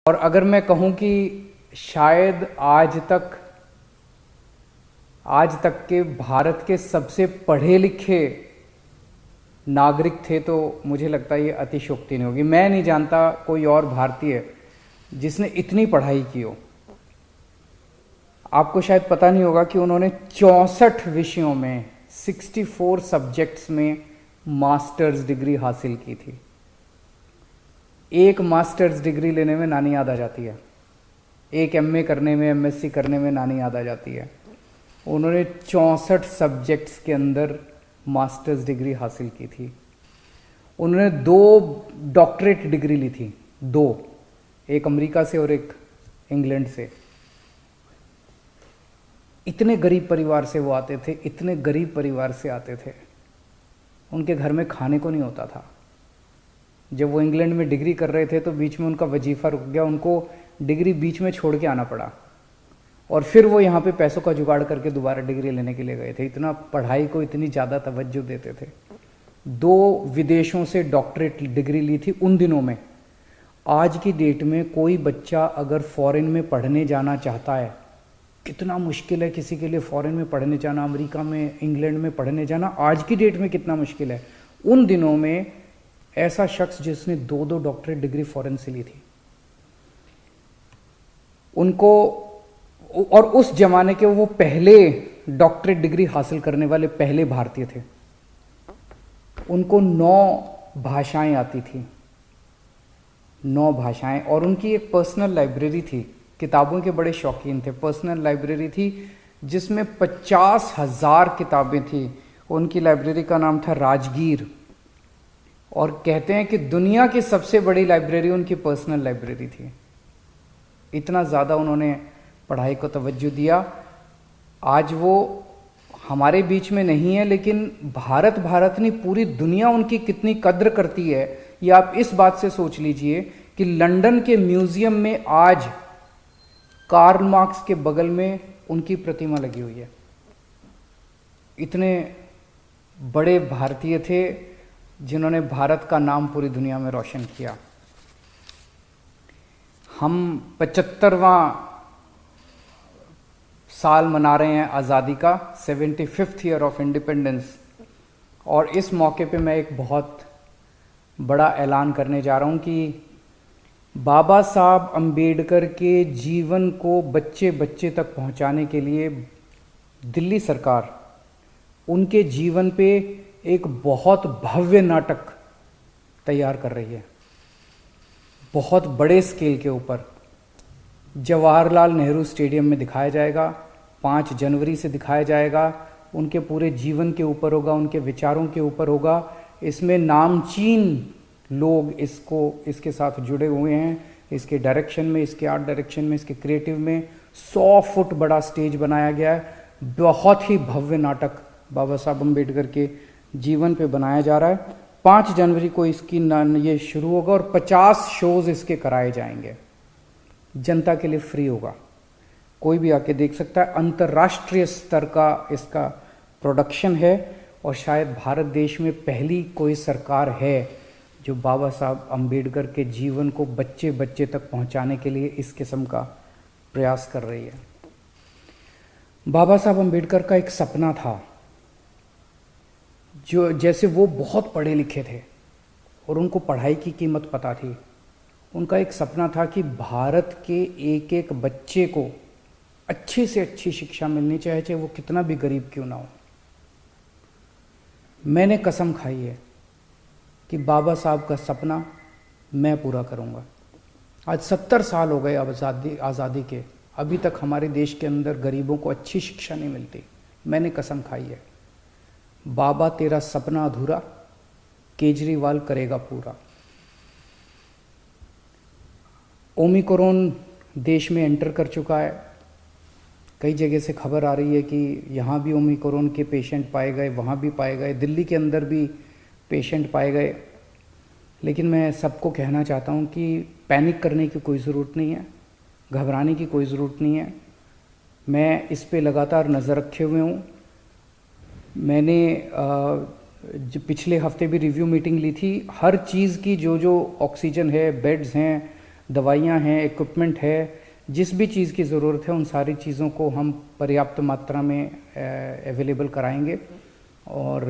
और अगर मैं कहूं कि शायद आज तक के भारत के सबसे पढ़े लिखे नागरिक थे, तो मुझे लगता है ये अतिशयोक्ति नहीं होगी। मैं नहीं जानता कोई और भारतीय जिसने इतनी पढ़ाई की हो। आपको शायद पता नहीं होगा कि उन्होंने 64 विषयों में 64 सब्जेक्ट्स में मास्टर्स डिग्री हासिल की थी। एक मास्टर्स डिग्री लेने में नानी याद आ जाती है, एक एमए करने में, एमएससी करने में नानी याद आ जाती है। उन्होंने 64 सब्जेक्ट्स के अंदर मास्टर्स डिग्री हासिल की थी। उन्होंने 2 डॉक्टरेट डिग्री ली थी, 2, एक अमेरिका से और एक इंग्लैंड से। इतने गरीब परिवार से वो आते थे, इतने गरीब परिवार से आते थे, उनके घर में खाने को नहीं होता था। जब वो इंग्लैंड में डिग्री कर रहे थे तो बीच में उनका वजीफा रुक गया, उनको डिग्री बीच में छोड़ के आना पड़ा, और फिर वो यहाँ पे पैसों का जुगाड़ करके दोबारा डिग्री लेने के लिए गए थे। इतना पढ़ाई को इतनी ज़्यादा तवज्जो देते थे। 2 विदेशों से डॉक्टरेट डिग्री ली थी उन दिनों में। आज की डेट में कोई बच्चा अगर फॉरेन में पढ़ने जाना चाहता है, कितना मुश्किल है किसी के लिए फॉरेन में पढ़ने जाना, अमेरिका में, इंग्लैंड में पढ़ने जाना आज की डेट में कितना मुश्किल है। उन दिनों में ऐसा शख्स जिसने 2 डॉक्टरेट डिग्री फॉरेन से ली थी, उनको, और उस जमाने के वो पहले डॉक्टरेट डिग्री हासिल करने वाले पहले भारतीय थे। उनको 9 भाषाएं आती थी, 9 भाषाएं, और उनकी एक पर्सनल लाइब्रेरी थी। किताबों के बड़े शौकीन थे। पर्सनल लाइब्रेरी थी जिसमें 50,000 किताबें थी। उनकी लाइब्रेरी का नाम था राजगीर, और कहते हैं कि दुनिया की सबसे बड़ी लाइब्रेरी उनकी पर्सनल लाइब्रेरी थी। इतना ज़्यादा उन्होंने पढ़ाई को तवज्जो दिया। आज वो हमारे बीच में नहीं है, लेकिन भारत नहीं, पूरी दुनिया उनकी कितनी कद्र करती है ये आप इस बात से सोच लीजिए कि लंदन के म्यूजियम में आज कार्ल मार्क्स के बगल में उनकी प्रतिमा लगी हुई है। इतने बड़े भारतीय थे जिन्होंने भारत का नाम पूरी दुनिया में रोशन किया। हम 75वां साल मना रहे हैं आज़ादी का, 75th ईयर ऑफ इंडिपेंडेंस, और इस मौके पे मैं एक बहुत बड़ा ऐलान करने जा रहा हूं कि बाबा साहब अंबेडकर के जीवन को बच्चे बच्चे तक पहुंचाने के लिए दिल्ली सरकार उनके जीवन पे एक बहुत भव्य नाटक तैयार कर रही है, बहुत बड़े स्केल के ऊपर। जवाहरलाल नेहरू स्टेडियम में दिखाया जाएगा, 5 जनवरी से दिखाया जाएगा। उनके पूरे जीवन के ऊपर होगा, उनके विचारों के ऊपर होगा। इसमें नामचीन लोग इसके साथ जुड़े हुए हैं, इसके डायरेक्शन में, इसके आर्ट डायरेक्शन में, इसके क्रिएटिव में। 100 फुट बड़ा स्टेज बनाया गया है। बहुत ही भव्य नाटक बाबा साहब अम्बेडकर के जीवन पे बनाया जा रहा है। 5 जनवरी को इसकी ये शुरू होगा और 50 शोज इसके कराए जाएंगे। जनता के लिए फ्री होगा, कोई भी आके देख सकता है। अंतर्राष्ट्रीय स्तर का इसका प्रोडक्शन है, और शायद भारत देश में पहली कोई सरकार है जो बाबा साहब अम्बेडकर के जीवन को बच्चे बच्चे तक पहुंचाने के लिए इस किस्म का प्रयास कर रही है। बाबा साहब अम्बेडकर का एक सपना था, जो जैसे वो बहुत पढ़े लिखे थे और उनको पढ़ाई की कीमत पता थी। उनका एक सपना था कि भारत के एक एक बच्चे को अच्छी से अच्छी शिक्षा मिलनी चाहिए, चाहे वो कितना भी गरीब क्यों ना हो। मैंने कसम खाई है कि बाबा साहब का सपना मैं पूरा करूंगा। आज 70 साल हो गए आज़ादी के, अभी तक हमारे देश के अंदर गरीबों को अच्छी शिक्षा नहीं मिलती। मैंने कसम खाई है, बाबा तेरा सपना अधूरा, केजरीवाल करेगा पूरा। ओमिक्रॉन देश में एंटर कर चुका है। कई जगह से खबर आ रही है कि यहाँ भी ओमिक्रॉन के पेशेंट पाए गए, वहाँ भी पाए गए, दिल्ली के अंदर भी पेशेंट पाए गए। लेकिन मैं सबको कहना चाहता हूँ कि पैनिक करने की कोई ज़रूरत नहीं है, घबराने की कोई ज़रूरत नहीं है। मैं इस पे लगातार नज़र रखे हुए हूँ। मैंने पिछले हफ्ते भी रिव्यू मीटिंग ली थी। हर चीज़ की जो ऑक्सीजन है, बेड्स हैं, दवाइयाँ हैं, इक्विपमेंट है, जिस भी चीज़ की ज़रूरत है उन सारी चीज़ों को हम पर्याप्त मात्रा में अवेलेबल कराएंगे। और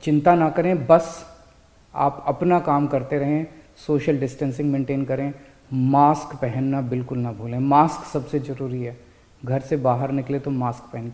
चिंता ना करें, बस आप अपना काम करते रहें, सोशल डिस्टेंसिंग मेंटेन करें, मास्क पहनना बिल्कुल ना भूलें। मास्क सबसे ज़रूरी है, घर से बाहर निकले तो मास्क पहन